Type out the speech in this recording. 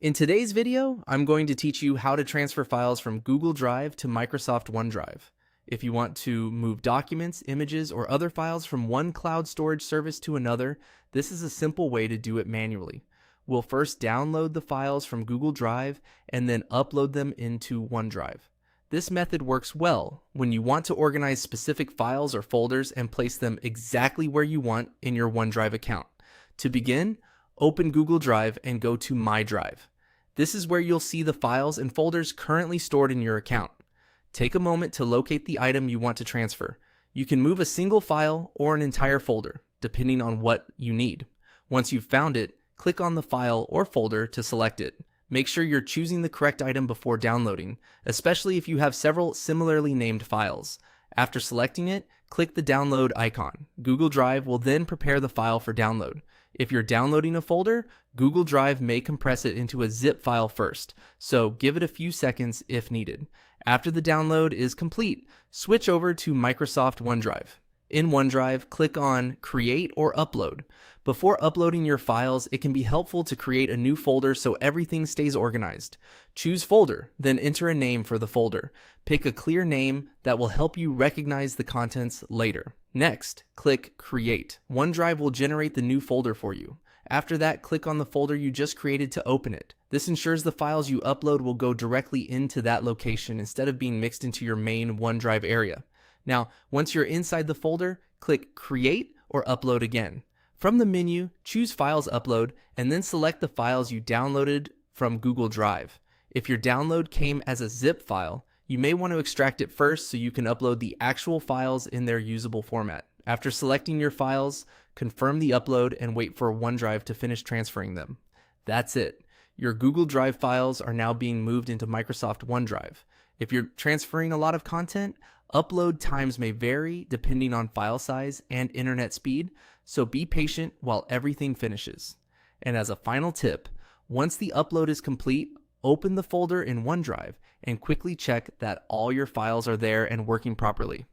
In today's video, I'm going to teach you how to transfer files from Google Drive to Microsoft OneDrive. If you want to move documents, images, or other files from one cloud storage service to another, this is a simple way to do it manually. We'll first download the files from Google Drive and then upload them into OneDrive. This method works well when you want to organize specific files or folders and place them exactly where you want in your OneDrive account. To begin, open Google Drive and go to My Drive. This is where you'll see the files and folders currently stored in your account. Take a moment to locate the item you want to transfer. You can move a single file or an entire folder, depending on what you need. Once you've found it, click on the file or folder to select it. Make sure you're choosing the correct item before downloading, especially if you have several similarly named files. After selecting it, click the download icon. Google Drive will then prepare the file for download. If you're downloading a folder, Google Drive may compress it into a zip file first, so give it a few seconds if needed. After the download is complete, switch over to Microsoft OneDrive. In OneDrive, click on Create or Upload. Before uploading your files, it can be helpful to create a new folder so everything stays organized. Choose Folder, then enter a name for the folder. Pick a clear name that will help you recognize the contents later. Next, click Create. OneDrive will generate the new folder for you. After that, click on the folder you just created to open it. This ensures the files you upload will go directly into that location instead of being mixed into your main OneDrive area. Now, once you're inside the folder, click Create or Upload again. From the menu, choose Files Upload and then select the files you downloaded from Google Drive. If your download came as a zip file, you may want to extract it first so you can upload the actual files in their usable format. After selecting your files, confirm the upload and wait for OneDrive to finish transferring them. That's it. Your Google Drive files are now being moved into Microsoft OneDrive. If you're transferring a lot of content, upload times may vary depending on file size and internet speed, so be patient while everything finishes. And as a final tip, once the upload is complete, open the folder in OneDrive and quickly check that all your files are there and working properly.